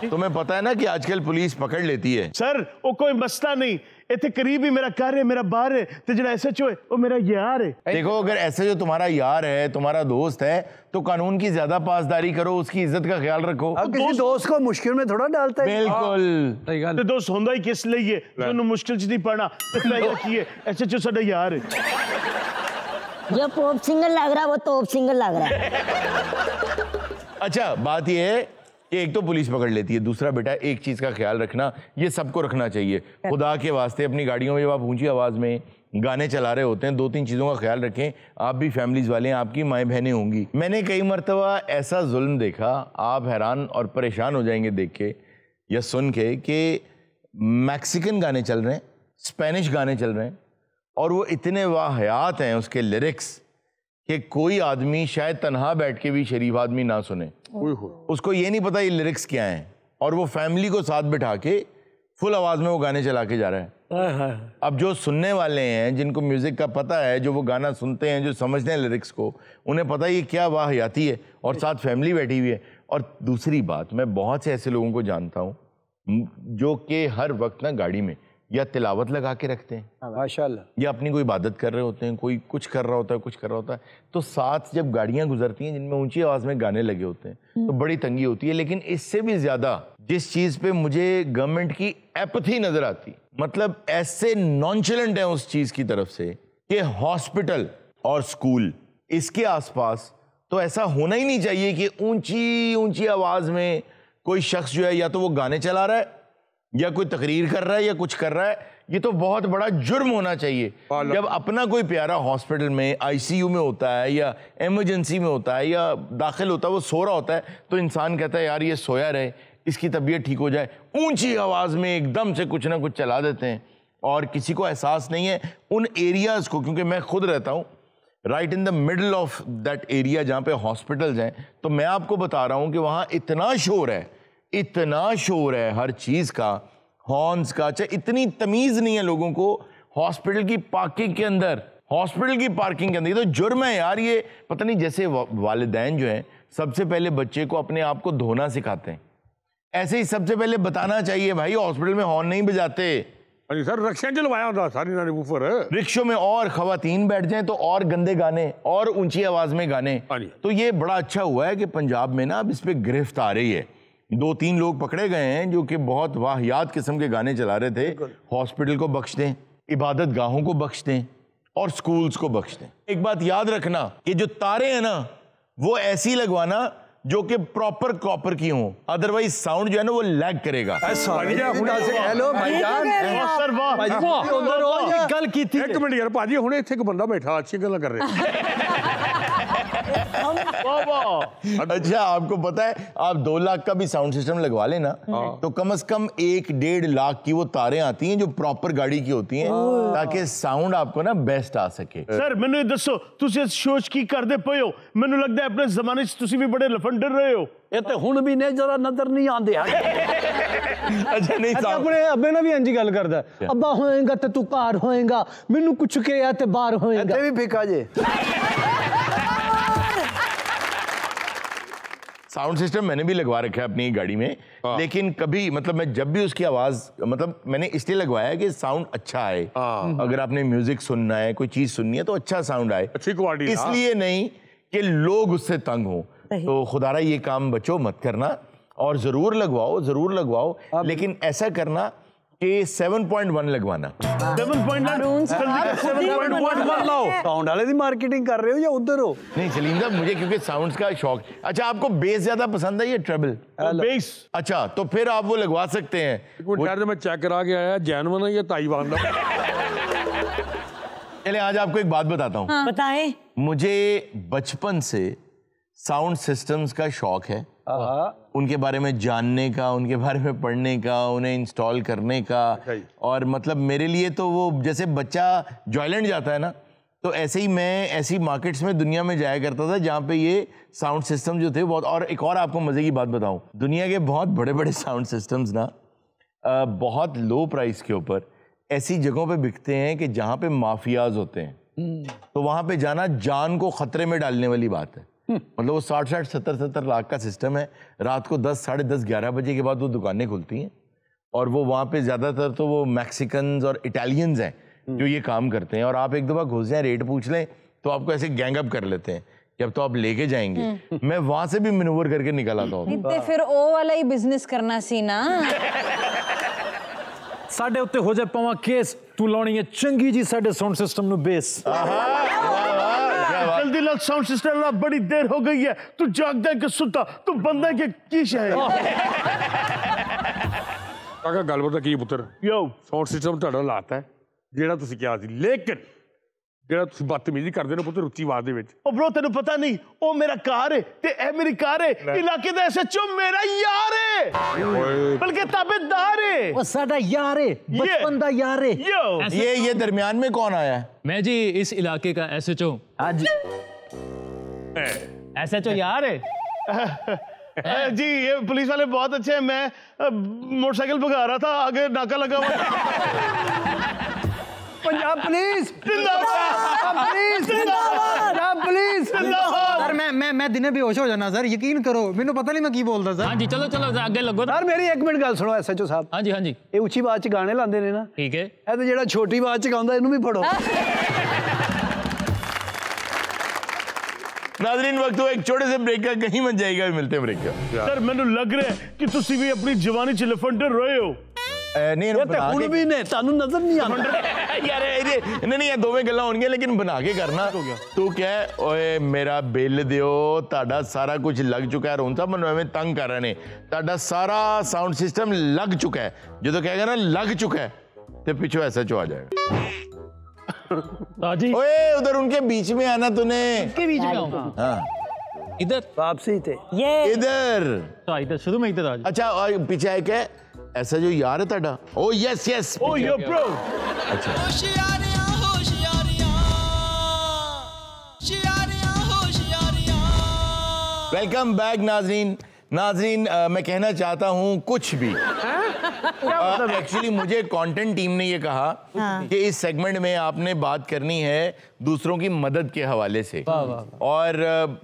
तुम्हें पता है ना कि आजकल पुलिस पकड़ लेती है। सर वो कोई मसला नहीं, इतने करीब ही मेरा घर है, मेरा बार है, तो जो SHO है वो मेरा यार है। देखो अगर ऐसे जो तुम्हारा यार है, तुम्हारा दोस्त है, तो कानून की ज्यादा पासदारी करो, उसकी इज्जत का ख्याल रखो। अब किसी दोस्त को मुश्किल में थोड़ा डालता है। बिल्कुल। तो दोस्त होंदा ही किस लिए जो मुश्किल च नहीं पड़ना, की है SHO साडा यार है। जो पॉप सिंगर लग रहा है वो टॉप सिंगर लग रहा है। अच्छा बात ये है कि एक तो पुलिस पकड़ लेती है, दूसरा बेटा एक चीज का ख्याल रखना, ये सबको रखना चाहिए। खुदा के वास्ते अपनी गाड़ियों में जब आप ऊंची आवाज में गाने चला रहे होते हैं, 2-3 चीजों का ख्याल रखें। आप भी फैमिलीज वाले हैं, आपकी माएँ बहनें होंगी। मैंने कई मरतबा ऐसा जुल्म देखा, आप हैरान और परेशान हो जाएंगे देख के या सुन के, कि मैक्सिकन गाने चल रहे हैं, स्पेनिश गाने चल रहे हैं, और वो इतने वाहियात हैं उसके लिरिक्स कि कोई आदमी शायद तन्हा बैठ के भी शरीफ आदमी ना सुने। उसको ये नहीं पता ये लिरिक्स क्या हैं, और वो फैमिली को साथ बिठा के फुल आवाज में वो गाने चला के जा रहा है। अब जो सुनने वाले हैं, जिनको म्यूजिक का पता है, जो वो गाना सुनते हैं, जो समझते हैं लिरिक्स को, उन्हें पता ये क्या वाहियाती है, और साथ फैमिली बैठी हुई है। और दूसरी बात, मैं बहुत से ऐसे लोगों को जानता हूँ जो कि हर वक्त ना गाड़ी में या तिलावत लगा के रखते हैं माशाल्लाह, या अपनी कोई इबादत कर रहे होते हैं, कोई कुछ कर रहा होता है, कुछ कर रहा होता है, तो साथ जब गाड़ियां गुजरती हैं जिनमें ऊंची आवाज में गाने लगे होते हैं तो बड़ी तंगी होती है। लेकिन इससे भी ज्यादा जिस चीज पे मुझे गवर्नमेंट की एपथी नजर आती, मतलब ऐसे नॉनचलेंट है उस चीज की तरफ से कि हॉस्पिटल और स्कूल इसके आसपास तो ऐसा होना ही नहीं चाहिए कि ऊंची ऊंची आवाज में कोई शख्स जो है या तो वो गाने चला रहा है या कोई तकरीर कर रहा है या कुछ कर रहा है। ये तो बहुत बड़ा जुर्म होना चाहिए। जब अपना कोई प्यारा हॉस्पिटल में ICU में होता है या इमरजेंसी में होता है या दाखिल होता है, वो सो रहा होता है, तो इंसान कहता है यार ये सोया रहे, इसकी तबीयत ठीक हो जाए। ऊंची आवाज में एकदम से कुछ ना कुछ चला देते हैं और किसी को एहसास नहीं है उन एरियाज को। क्योंकि मैं खुद रहता हूँ right in the middle of that area जहाँ पे हॉस्पिटल्स हैं, तो मैं आपको बता रहा हूँ कि वहाँ इतना शोर है, इतना शोर है हर चीज का, हॉर्न्स का, चाहे इतनी तमीज नहीं है लोगों को हॉस्पिटल की पार्किंग के अंदर, हॉस्पिटल की पार्किंग के अंदर। ये तो जुर्म है यार। ये पता नहीं, जैसे वालिदैन जो हैं सबसे पहले बच्चे को अपने आप को धोना सिखाते हैं, ऐसे ही सबसे पहले बताना चाहिए भाई हॉस्पिटल में हॉर्न नहीं बजाते। अरे सर रिक्शा चलवाया होता सारी नानी ऊपर रिक्शों में, और खवातीन बैठ जाएं तो और गंदे गाने और ऊंची आवाज में गाने। तो ये बड़ा अच्छा हुआ है कि पंजाब में ना अब इस पे गिरफ्त आ रही है। 2-3 लोग पकड़े गए हैं जो कि बहुत वाहियात किस्म के गाने चला रहे थे। हॉस्पिटल को बख्श दें, इबादत गाहों को बख्श दें और स्कूल्स को बख्श दें। एक बात याद रखना कि जो तारे हैं ना वो ऐसी लगवाना जो कि प्रॉपर कॉपर की हों, अदरवाइज साउंड जो है ना वो लैग करेगा। हेलो भाईजान, सर वाह, गल की थी। एक मिनट यार भाजी, हुणे इत्थे एक बंदा बैठा अच्छी गल्लां कर रहे। अच्छा आपको पता है आप 2 लाख का भी साउंड सिस्टम लगवा लेना तो कम से कम 1-1.5 लाख की वो तारें आती हैं जो प्रॉपर गाड़ी की होती हैं, ताकि साउंड आपको ना बेस्ट आ सके। सर मैंने दसो तुसी सोच की करदे पए हो? मैंने लगता है अपने जमाने च तुसी भी बड़े लफंडर रहे हो। ये तो हुण भी ने जरा नजर नहीं आंदे। अच्छा नहीं, अपने अब्बे ना भी इंजी गल करदा, अब्बा होएगा ते तू घर होएगा, मेनू कुछ कहा ते बाहर होएगा। भी फिका जे साउंड सिस्टम मैंने भी लगवा रखा है अपनी गाड़ी में, लेकिन कभी मतलब मैं जब भी उसकी आवाज, मतलब मैंने इसलिए लगवाया है कि साउंड अच्छा आए। अगर आपने म्यूजिक सुनना है, कोई चीज सुननी है तो अच्छा साउंड आए, अच्छी क्वालिटी, इसलिए नहीं कि लोग उससे तंग हो। तो खुदारा ये काम बच्चों मत करना, और जरूर लगवाओ, लेकिन ऐसा करना कि 7.1 लगवाना। 7.1 लाओ। साउंड वाले दी मार्केटिंग कर रहे हो या उधर हो? नहीं सलीम साहब, मुझे क्योंकि साउंड्स का शौक। अच्छा आपको बेस ज्यादा पसंद है या ट्रेबल? बेस। अच्छा तो फिर आप वो लगवा सकते हैं। मैं चेक करा के आया, जैनवन है या ताइवान का। चले आज आपको एक बात बताता हूँ। हाँ। बताएं। मुझे बचपन से साउंड सिस्टम्स का शौक है, उनके बारे में जानने का, उनके बारे में पढ़ने का, उन्हें इंस्टॉल करने का। और मतलब मेरे लिए तो वो जैसे बच्चा जॉयलैंड जाता है ना, तो ऐसे ही मैं ऐसी मार्केट्स में दुनिया में जाया करता था जहाँ पे ये साउंड सिस्टम जो थे बहुत, और एक और आपको मज़े की बात बताऊँ, दुनिया के बहुत बड़े बड़े साउंड सिस्टम्स ना बहुत लो प्राइस के ऊपर ऐसी जगहों पे बिकते हैं कि जहाँ पे माफियाज होते हैं। तो वहाँ पे जाना जान को खतरे में डालने वाली बात है। मतलब वो 60-60, 70-70 लाख का सिस्टम है। रात को 10, साढ़े 10, 11 बजे के बाद वो दुकानें खुलती हैं और वो वहाँ पे ज़्यादातर तो वो मैक्सिकन्स और इटालियंस हैं जो ये काम करते हैं। और आप एक दफ़ा घुस जाएं, रेट पूछ लें तो आपको ऐसे गैंग अप कर लेते हैं कि अब तो आप लेके जाएंगे। मैं वहाँ से भी मैनूवर करके निकल आता हूँ। फिर ओ वाला ही बिजनेस करना सी ना। साडे उत्ते हो जाए पावा केस, तू लाउणी है चंगी जी साडे साउंड सिस्टम नु बेस। जल्दी लग, साउंड सिस्टम ना, बड़ी देर हो गई है। तू जागदा है कि सुता, तू बंदा है कि कीश है? ਕਾਕਾ ਗੱਲ ਪਤਾ ਕੀ ਪੁੱਤਰ, यो ਸਾਊਂਡ ਸਿਸਟਮ ਤੁਹਾਡਾ ਲਾਤਾ ਹੈ ਜਿਹੜਾ ਤੁਸੀਂ ਕਿਹਾ ਸੀ, ਲੇਕਿਨ ਜਿਹੜਾ ਤੁਸੀਂ ਬਦਤਮੀਜ਼ੀ ਕਰਦੇ ਹੋ ਪੁੱਤਰ ਉੱਚੀ ਆਵਾਜ਼ ਦੇ ਵਿੱਚ। ओ ब्रो तेन पता नहीं, ओ मेरा कार है ते ए मेरी कार है, इलाके दा एसएचओ मेरा यार है, बल्कि ताबेदार है। ओ साडा यार है, बचपन दा यार है। यो ये दरमियान में कौन आया है? मैं जी इस इलाके का एसएचओ। आज एसएचओ यार है जी, ये पुलिस वाले बहुत अच्छे हैं। मैं मोटरसाइकिल भगा रहा था, आगे नाका लगा हुआ था। Punjab police police police sir मैं दिने बेहोश हो जाना सर, यकीन करो मैंने पता नहीं मैं की बोलता सर। हाँ जी चलो चलो आगे लगो सर। मेरी एक मिनट गल सुनो एसएचओ साहब। हाँ जी हाँ जी। ये उच्ची आवाज च गाने लांदे ने ना, ठीक है, ए ते जेड़ा छोटी आवाज च गांदा इनू भी फड़ो। नाज़रीन वक्त हुआ एक छोटे से ब्रेक का, कहीं मत जाएगा, मिलते हैं ब्रेक का। सर मैंने लग रहा है कि तुसी भी अपनी जवानी च लफंडे रोए हो। नहीं हुण भी ने तानू नजर नहीं आंदा यार नहीं ये दोवें गल्लां होणगियां, लेकिन बना के करना। तू क्या है, ओए मेरा बिल दियो, ताड़ा सारा कुछ लग चुका है। रोन साहब मैनूं एवें तंग कर रहे ने, ताड़ा सारा साउंड सिस्टम लग चुका है। जो तो कहेगा ना लग चुका है तो पिछो एसएचओ आ जाएगा। ओए उधर उनके बीच में आना, तूने के बीच में आऊंगा। हाँ इधर वापसी थे ये इधर तो इधर शुरू में इधर आ जाओ। अच्छा और पीछे है क्या ऐसा जो यार है ताड़ा? ओ यस यस, ओ यो ब्रो। अच्छा होशियारियां होशियारियां होशियारियां होशियारियां। वेलकम बैक नाज़रीन। नाज़रीन मैं कहना चाहता हूँ कुछ भी, एक्चुअली मुझे कंटेंट टीम ने ये कहा कि इस सेगमेंट में आपने बात करनी है दूसरों की मदद के हवाले से। और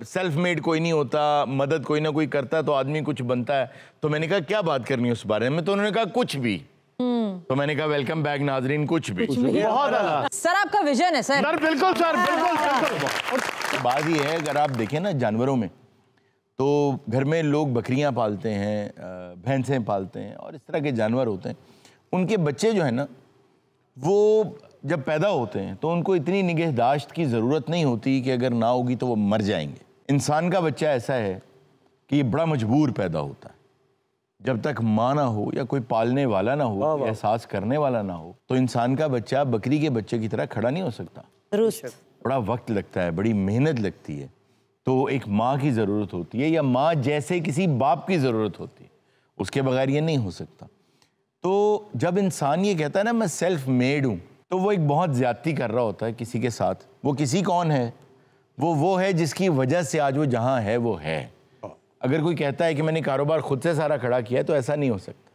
सेल्फ मेड कोई नहीं होता, मदद कोई ना कोई करता है तो आदमी कुछ बनता है। तो मैंने कहा क्या बात करनी है उस बारे में, तो उन्होंने कहा कुछ भी। तो मैंने कहा वेलकम बैक नाज़रीन, कुछ भी। बहुत सर आपका विजन है सर। बिल्कुल सर, बिल्कुल। बात ये है, अगर आप देखें ना जानवरों में, तो घर में लोग बकरियां पालते हैं, भैंसें पालते हैं और इस तरह के जानवर होते हैं। उनके बच्चे जो है ना, वो जब पैदा होते हैं तो उनको इतनी निगहदाश्त की ज़रूरत नहीं होती कि अगर ना होगी तो वो मर जाएंगे। इंसान का बच्चा ऐसा है कि ये बड़ा मजबूर पैदा होता है। जब तक माँ ना हो या कोई पालने वाला ना हो, एहसास करने वाला ना हो, तो इंसान का बच्चा बकरी के बच्चे की तरह खड़ा नहीं हो सकता। बड़ा वक्त लगता है, बड़ी मेहनत लगती है। तो एक माँ की ज़रूरत होती है, या माँ जैसे किसी बाप की ज़रूरत होती है, उसके बगैर ये नहीं हो सकता। तो जब इंसान ये कहता है ना मैं सेल्फ मेड हूँ, तो वो एक बहुत ज़्यादती कर रहा होता है किसी के साथ। वो किसी कौन है? वो है जिसकी वजह से आज वो जहाँ है वो है। अगर कोई कहता है कि मैंने कारोबार खुद से सारा खड़ा किया है, तो ऐसा नहीं हो सकता।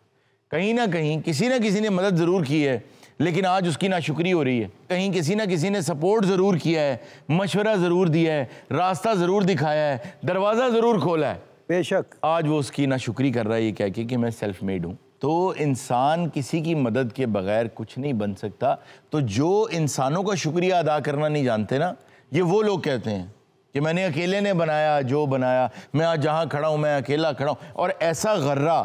कहीं ना कहीं किसी ना किसी ने मदद ज़रूर की है, लेकिन आज उसकी नाशुक्री हो रही है। कहीं किसी ना किसी ने सपोर्ट ज़रूर किया है, मशवरा ज़रूर दिया है, रास्ता ज़रूर दिखाया है, दरवाज़ा ज़रूर खोला है, बेशक आज वो उसकी नाशुक्री कर रहा है ये कह के कि मैं सेल्फ मेड हूँ। तो इंसान किसी की मदद के बगैर कुछ नहीं बन सकता। तो जो इंसानों का शुक्रिया अदा करना नहीं जानते ना, ये वो लोग कहते हैं कि मैंने अकेले ने बनाया जो बनाया, मैं आज जहाँ खड़ा हूँ मैं अकेला खड़ा हूँ। और ऐसा गर्रा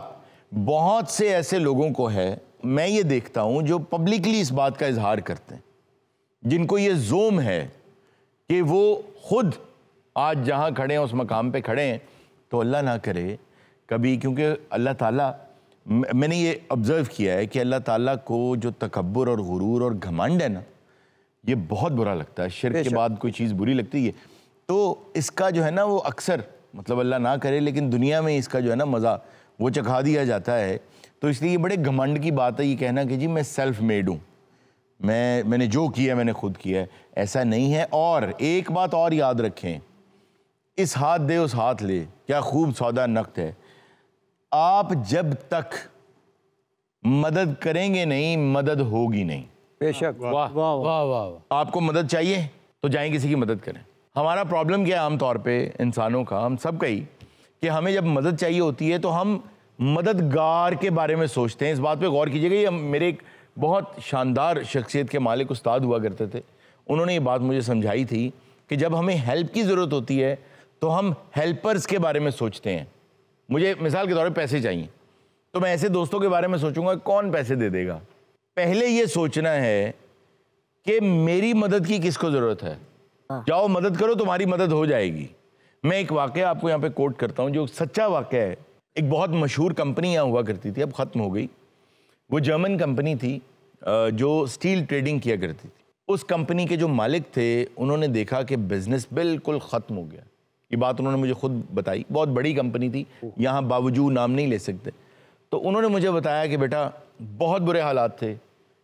बहुत से ऐसे लोगों को है, मैं ये देखता हूँ, जो पब्लिकली इस बात का इजहार करते हैं, जिनको ये जोम है कि वो खुद आज जहाँ खड़े हैं उस मकाम पे खड़े हैं। तो अल्लाह ना करे कभी, क्योंकि अल्लाह ताला, मैंने ये ऑब्ज़र्व किया है कि अल्लाह ताला को जो तकब्बुर और गुरूर और घमंड है ना, ये बहुत बुरा लगता है। शिर्क के बाद कोई चीज़ बुरी लगती है। तो इसका जो है ना वो अक्सर, मतलब अल्लाह ना करे, लेकिन दुनिया में इसका जो है ना मज़ा वो चखा दिया जाता है। तो इसलिए ये बड़े घमंड की बात है ये कहना कि जी मैं सेल्फ मेड हूँ। मैंने जो किया मैंने खुद किया है, ऐसा नहीं है। और एक बात और याद रखें, इस हाथ दे उस हाथ ले, क्या खूब सौदा नक़द है। आप जब तक मदद करेंगे नहीं, मदद होगी नहीं। बेशक। वाह वाह वाह वाह। आपको मदद चाहिए तो जाएं किसी की मदद करें। हमारा प्रॉब्लम क्या है आमतौर पे इंसानों का, हम सब का ही, कि हमें जब मदद चाहिए होती है तो हम मददगार के बारे में सोचते हैं। इस बात पे गौर कीजिएगा। ये मेरे एक बहुत शानदार शख्सियत के मालिक उस्ताद हुआ करते थे, उन्होंने ये बात मुझे समझाई थी कि जब हमें हेल्प की ज़रूरत होती है तो हम हेल्पर्स के बारे में सोचते हैं। मुझे मिसाल के तौर पर पैसे चाहिए तो मैं ऐसे दोस्तों के बारे में सोचूंगा कौन पैसे दे देगा। पहले ये सोचना है कि मेरी मदद की किसको ज़रूरत है, जाओ मदद करो, तुम्हारी मदद हो जाएगी। मैं एक वाक़या आपको यहाँ पे कोट करता हूँ जो सच्चा वाक़या है। एक बहुत मशहूर कंपनी यहाँ हुआ करती थी, अब ख़त्म हो गई। वो जर्मन कंपनी थी जो स्टील ट्रेडिंग किया करती थी। उस कंपनी के जो मालिक थे उन्होंने देखा कि बिज़नेस बिल्कुल ख़त्म हो गया। ये बात उन्होंने मुझे खुद बताई। बहुत बड़ी कंपनी थी, यहाँ बावजूद नाम नहीं ले सकते। तो उन्होंने मुझे बताया कि बेटा बहुत बुरे हालात थे,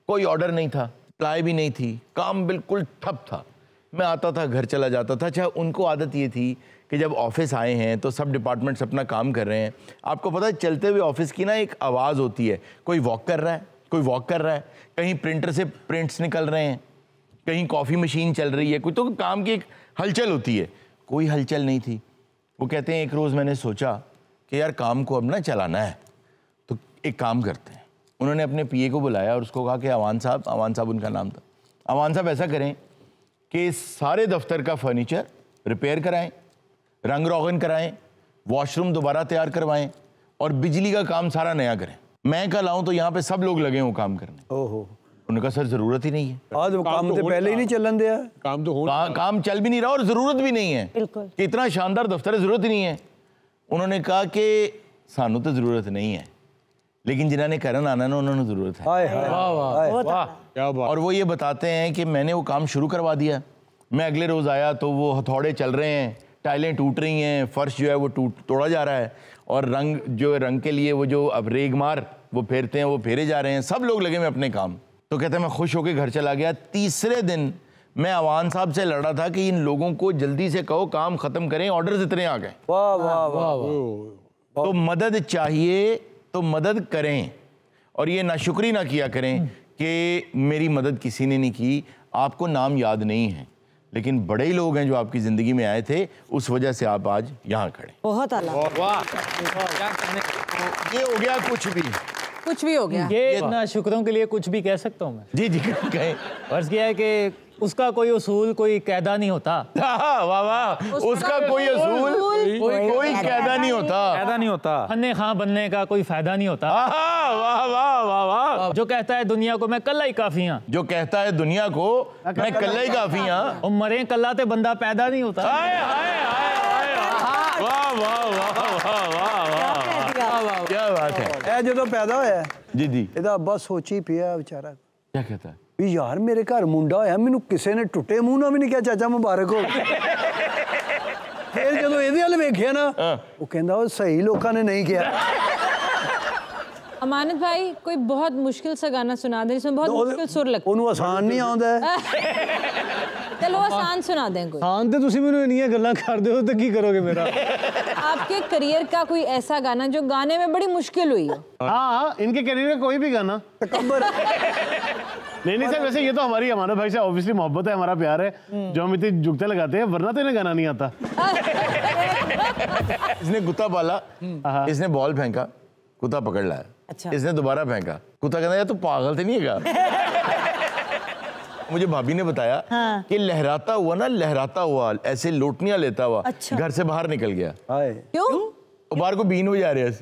कोई ऑर्डर नहीं था, सप्लाई भी नहीं थी, काम बिल्कुल ठप था। मैं आता था, घर चला जाता था। अच्छा, उनको आदत ये थी कि जब ऑफिस आए हैं तो सब डिपार्टमेंट्स अपना काम कर रहे हैं। आपको पता है चलते हुए ऑफिस की ना एक आवाज़ होती है, कोई वॉक कर रहा है, कोई वॉक कर रहा है, कहीं प्रिंटर से प्रिंट्स निकल रहे हैं, कहीं कॉफ़ी मशीन चल रही है, कोई तो काम की एक हलचल होती है। कोई हलचल नहीं थी। वो कहते हैं एक रोज़ मैंने सोचा कि यार काम को अब ना चलाना है, तो एक काम करते हैं। उन्होंने अपने पीए को बुलाया और उसको कहा कि अवान साहब उनका नाम था, अवान साहब ऐसा करें कि सारे दफ्तर का फर्नीचर रिपेयर कराएं, रंग रोगन कराएं, वॉशरूम दोबारा तैयार करवाएं और बिजली का काम सारा नया करें। मैं कल आऊँ तो यहाँ पे सब लोग लगे हों काम करने। ओहो। उन्होंने कहा सर ज़रूरत ही नहीं है। आज वो काम तो पहले ही नहीं चलन दिया, काम तो काम चल भी नहीं रहा और ज़रूरत भी नहीं है कि इतना शानदार दफ्तर है, ज़रूरत ही नहीं है। उन्होंने कहा कि सानू तो ज़रूरत नहीं है, लेकिन जिन्होंने करन आना ना उन्होंने ज़रूरत है। और वो ये बताते हैं कि मैंने वो काम शुरू करवा दिया। मैं अगले रोज़ आया तो वो हथौड़े चल रहे हैं, टाइलें टूट रही हैं, फर्श जो है वो तोड़ा जा रहा है, और रंग के लिए वो जो अब रेगमार वो फेरते हैं वो फेरे जा रहे हैं। सब लोग लगे में अपने काम। तो कहते हैं मैं खुश होकर घर चला गया। तीसरे दिन मैं अवान साहब से लड़ा था कि इन लोगों को जल्दी से कहो काम ख़त्म करें, ऑर्डर्स इतने आ गए। वाह वाह वाह। तो मदद चाहिए तो मदद करें, और ये नाशुक्री ना किया करें कि मेरी मदद किसी ने नहीं की। आपको नाम याद नहीं है, लेकिन बड़े ही लोग हैं जो आपकी ज़िंदगी में आए थे, उस वजह से आप आज यहाँ खड़े। बहुत आला। ये हो गया कुछ भी हो गया। ये ना शुक्रों के लिए कुछ भी कह सकता हूँ मैं। जी जी कहें। फर्ज किया है कि उसका कोई उसूल कोई कायदा नहीं होता। वाह वाह, उसका कोई उसूल कोई कायदा नहीं होता। फन्ने खां बनने का कोई फायदा नहीं होता। वाह वाह वाह वाह। जो कहता है दुनिया को मैं कल्ला ही काफी हाँ, जो कहता है दुनिया को मैं कल्ला ही काफी हाँ, और मरे कल्ला ते बंदा पैदा नहीं होता। वाह वाह वाह वाह वाह, क्या बात है। जो पैदा होया जी जी, ਇਹਦਾ ਅੱਬਾ ਸੋਚੀ ਪਿਆ ਵਿਚਾਰਾ। क्या कहता है? ਵੀ ਯਾਰ ਮੇਰੇ ਘਰ ਮੁੰਡਾ ਹੋਇਆ, ਮੈਨੂੰ ਕਿਸੇ ਨੇ ਟੁੱਟੇ ਮੂੰਹ ਨਾਲ ਵੀ ਨਹੀਂ ਕਿਹਾ ਚਾਚਾ ਮੁਬਾਰਕ ਹੋ। ਫਿਰ ਜਦੋਂ ਇਹਦੇ ਵੱਲ ਵੇਖਿਆ ਨਾ ਉਹ ਕਹਿੰਦਾ ਉਹ ਸਹੀ ਲੋਕਾਂ ਨੇ ਨਹੀਂ ਕਿਹਾ। अमानत भाई कोई बहुत मुश्किल सा गाना सुना दे जिसमें बहुत मुश्किल सुर लगता है। ਉਹਨੂੰ ਆਸਾਨ ਨਹੀਂ ਆਉਂਦਾ। चलो आसान सुना दें कोई। आसान तो तुसी मैंने इन्हीं गल्लां कर दो तो की करोगे मेरा। आपके करियर का कोई ऐसा गाना जो गाने में बड़ी मुश्किल हुई हो। हाँ, इनके करियर का कोई भी गाना। नहीं सर, वैसे ये तो हमारी अमानत भाई से ऑब्वियसली मोहब्बत है, हमारा प्यार है, जो हम इतनी जुगते लगाते हैं, वरना तो इन्हें गाना नहीं आता। इसने कुत्ता पाला, इसने बॉल फेंका, कुत्ता पकड़ लाया। अच्छा। इसने दोबारा फेंका, कुत्ता कहता यार तू पागल तो नहीं है। मुझे भाभी ने बताया कि लहराता हुआ ऐसे लोटनियां लेता हुआ घर से बाहर निकल गया। क्यों? बाहर को बीन हो जा रहे हैं।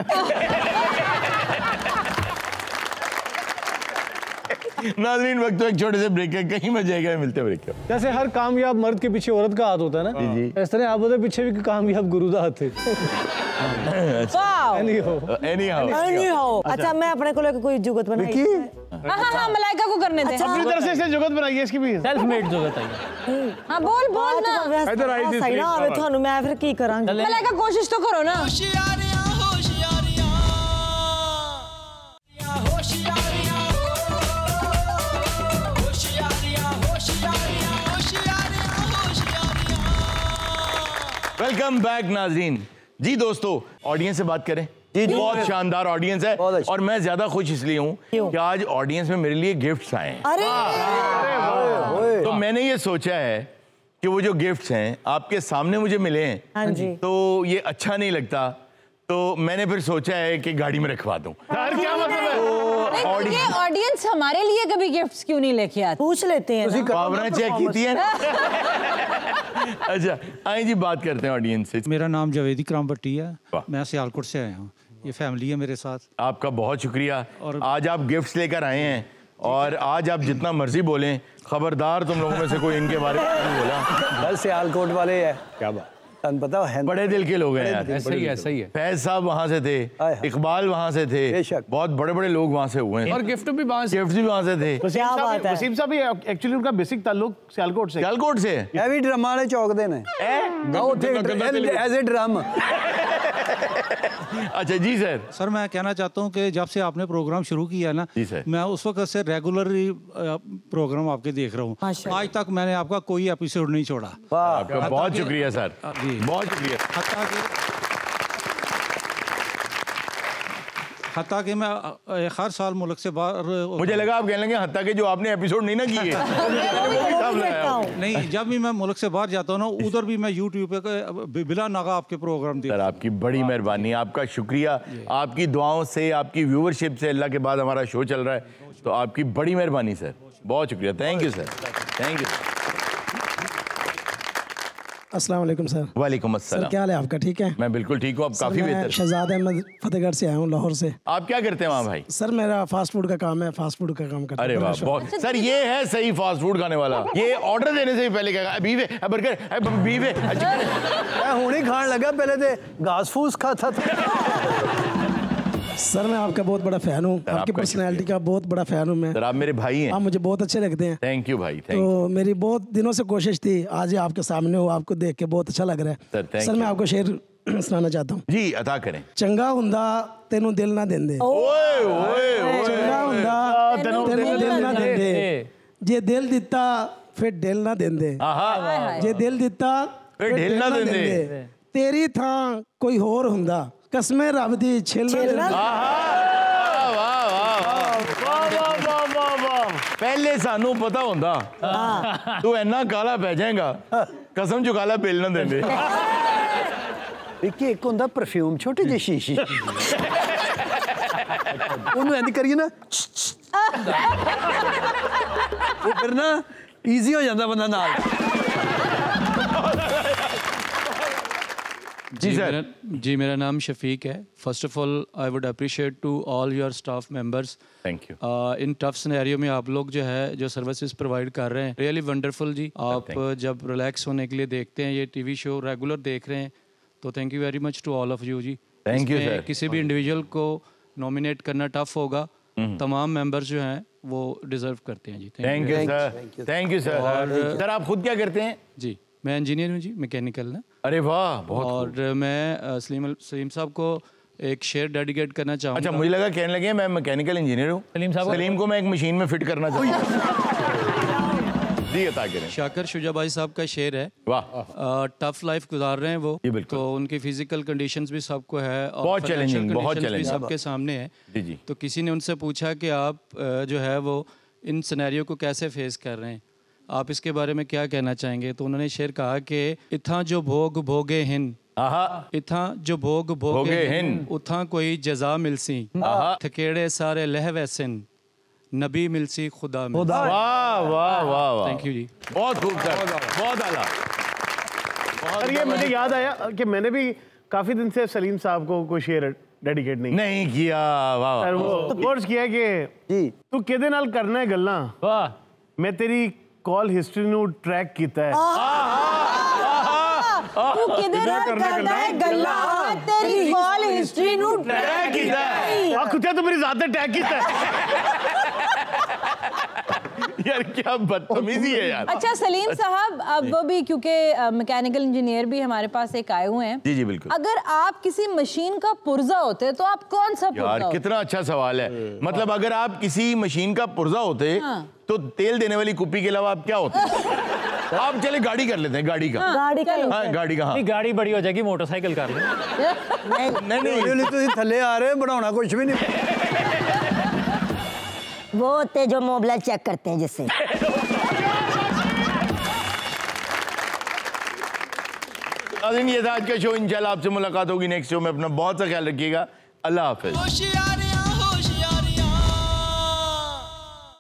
नाज़रीन, वक्त तो एक छोटे से ब्रेक है, कहीं मत जाएगा, मिलते ब्रेक के। जैसे हर कामयाब मर्द के पीछे औरत का हाथ होता है ना, जी इस तरह आप उधर पीछे भी कामयाब गुरु का हाथ है। Anyhow। अच्छा, मैं अपने को लेकर कोई जुगत बनाई। हाँ, मलाइका को करने दे। अपनी तरफ से इसे जुगत बनाई है, इसकी भी सेल्फ मेड जुगत है। हाँ, बोल ना। इधर आई थी सही ना आवे थानू, मैं फिर की करांगी। मलाइका कोशिश तो करो ना। होशियारियां वेलकम बैक नाजरीन। जी दोस्तों, ऑडियंस से बात करें। जी बहुत शानदार ऑडियंस है और मैं ज्यादा खुश इसलिए हूँ कि आज ऑडियंस में मेरे लिए गिफ्ट्स आए हैं। तो मैंने ये सोचा है कि वो जो गिफ्ट्स हैं आपके सामने मुझे मिले हैं, हाँ जी, तो ये अच्छा नहीं लगता, तो मैंने फिर सोचा है कि गाड़ी में रखवा दूं। क्या मतलब है? ये ऑडियंस हमारे लिए कभी गिफ्ट्स क्यों नहीं लेके आते? पूछ लेते हैं। पावना चेक की है। अच्छा आइए जी, बात करते हैं ऑडियंस से। मेरा नाम जावेद इकराम भट्टी है, मैं सियालकोट से आया हूँ, ये फैमिली है मेरे साथ। आपका बहुत शुक्रिया। और आज आप गिफ्ट्स लेकर आए हैं और आज आप जितना मर्जी बोलें, खबरदार तुम लोगों में से कोई इनके बारे में नहीं बोला। बस सियालकोट वाले है, क्या बात पता है, बड़े दिल के लोग हैं यार। ऐसा ही है, ऐसा ही है। फैज साहब वहाँ से थे, इकबाल वहाँ से थे, बहुत बड़े बड़े लोग वहाँ से हुए हैं और गिफ्ट भी वहाँ से थे। वसीम साहब भी एक्चुअली उनका बेसिक ताल्लुक सियालकोट से ਇਹ ਵੀ ਡਰਮ ਵਾਲੇ ਚੌਕ ਦੇ ਨੇ एज ए ड्रम। अच्छा जी सर। सर मैं कहना चाहता हूँ कि जब से आपने प्रोग्राम शुरू किया ना, मैं उस वक्त से रेगुलरली प्रोग्राम आपके देख रहा हूँ। आज तक मैंने आपका कोई एपिसोड नहीं छोड़ा। आपका बहुत शुक्रिया सर, बहुत शुक्रिया। हत्ता कि मैं हर साल मुल्क से बाहर, मुझे लगा आप कहने लगे हत्ता कि जो आपने एपिसोड नहीं ना किए। नहीं, जब भी मैं मुल्क से बाहर जाता हूँ ना, उधर भी मैं यूट्यूब पे बिला नागा आपके प्रोग्राम देखता हूँ। आपकी बड़ी मेहरबानी, आपका शुक्रिया। आपकी दुआओं से, आपकी व्यूवरशिप से अल्लाह के बाद हमारा शो चल रहा है, तो आपकी बड़ी मेहरबानी सर, बहुत शुक्रिया। Thank you sir, thank you. अस्सलाम वालेकुम सर। वालेकुम अस्सलाम। सर क्या हाल है आपका? ठीक है, मैं बिल्कुल ठीक हूँ, आप काफी बेहतर। शहजाद अहमद फतेहगढ़ से आया हूँ, लाहौर से। आप क्या करते हैं वहाँ भाई? सर मेरा फास्ट फूड का काम है, फास्ट फूड का काम करता हूँ। अरे वाह, बहुत सर, ये है सही फास्ट फूड खाने वाला। ये ऑर्डर देने से भी पहले क्या बीवे बर्गर बीवे हुणे खान लगा, पहले तो घास फूस खाता था। सर मैं आपका बहुत बड़ा फैन हूँ, आपकी पर्सनैलिटी का बहुत बड़ा फैन हूँ मैं। सर आप मेरे भाई हैं, आप मुझे बहुत अच्छे लगते हैं। थैंक यू भाई, थैंक तो मेरी बहुत दिनों से कोशिश थी, आज ये आपके सामने हो, आपको देख के बहुत अच्छा लग रहा है। सर मैं आपको शेर सुनाना चाहता हूँ। जी अता करें। चंगा हुंदा तेनू दिल ना देंदे, चंगा हुंदा तेनू दिल ना देंदे, जे दिल दिता फिर दिल ना देंदे, जे दिल दिता फिर दिल ना देंदे, तेरी थां कोई होर हुंदा, कसमें रब दी छिल ना। पहले सानू पता होंदा तू इन्ना काला पै जाएगा, कसम चुका ला बिल ना देंदे। एक होंदा परफ्यूम, छोटी जी शीशी, ਉਹਨੂੰ ਇੰਜ ਕਰੀਏ ਨਾ, ਫਿਰ ਨਾ ਈਜ਼ੀ ਹੋ ਜਾਂਦਾ ਬੰਦਾ ਨਾਲ। जी मेरा नाम शफीक है। First of all I would appreciate to all your staff members, thank you. In tough scenario में आप लोग जो है जो सर्विसेज प्रोवाइड कर रहे हैं, रियली वंडरफुल जी। आप जब रिलैक्स होने के लिए देखते हैं ये टीवी शो, रेगुलर देख रहे हैं, तो thank you very much to all of you जी। Thank you sir. किसी भी इंडिविजुअल को नॉमिनेट करना टफ होगा, तमाम मेंबर्स जो हैं वो डिजर्व करते हैं जी। Thank you sir, thank you sir. और सर आप खुद क्या करते हैं? जी मैं इंजीनियर हूँ जी, मैकेनिकल ना। अरे वाह, बहुत। और मैं सलीम साहब को एक शेयर डेडिकेट करना चाहूँगा। अच्छा, मुझे लगा कहने लगे मैं मैकेनिकल इंजीनियर हूँ। सलीम को मैं एक मशीन में फिट करना चाहूँगा। जी अता करें। शाकर शुजा भाई साहब का शेर है। वाह। टफ लाइफ गुजार रहे हैं वो, तो उनकी फिजिकल कंडीशंस भी सबको है और बहुत चैलेंजिंग, बहुत चैलेंजिंग सबके सामने है। जी जी। तो किसी ने उनसे पूछा कि आप जो है वो इन सिनेरियो को कैसे फेस कर रहे हैं, आप इसके बारे में क्या कहना चाहेंगे? तो उन्होंने शेर कहा कि इथा जो भोग भोगे हिन, इथा जो भोग भोगे हिन, उथा कोई जजा मिलसी, थकेड़े सारे लह वैसिन, नबी मिलसी खुदा मिलसी। वाह वाह वाह वाह, थैंक यू जी, बहुत खूब सर, बहुत आला। और ये मुझे याद आया कि मैंने भी काफी दिन से सलीम साहब को कोई शेर डेडिकेट नहीं किया। वाह सर, वो कोर्स किया कि तू किदे नाल करना है गल्लां, वाह मैं तेरी कॉल हिस्ट्री ਨੂੰ ट्रैक ਕੀਤਾ है। तू किधर करना है गल्ला, तेरी कॉल हिस्ट्री ਨੂੰ ट्रैक ਕੀਤਾ है। आ कुत्ते तो मेरी जात टैग ਕੀਤਾ है। यार क्या बदतमीजी है यार। अच्छा सलीम साहब, अब वो भी क्योंकि मैकेनिकल इंजीनियर भी हमारे पास एक आए हुए हैं। जी जी बिल्कुल। अगर आप किसी मशीन का पुर्जा होते तो आप कौन सा पुर्जा यार होते? कितना अच्छा सवाल है। मतलब अगर आप किसी मशीन का पुर्जा होते तो तेल देने वाली कुप्पी के अलावा आप क्या होते? आप चले गाड़ी कर लेते हैं, गाड़ी का। गाड़ी का हाँ, गाड़ी का। हाँ, गाड़ी बड़ी हो जाएगी, मोटरसाइकिल कर ले। नहीं थले आ रहे बनाना कुछ भी नहीं। वो होते जो मोबाइल चेक करते हैं जिससे। ये था आज का शो। इंशाल्लाह आपसे मुलाकात होगी नेक्स्ट शो में। अपना बहुत सा ख्याल रखिएगा। अल्लाह हाफिज।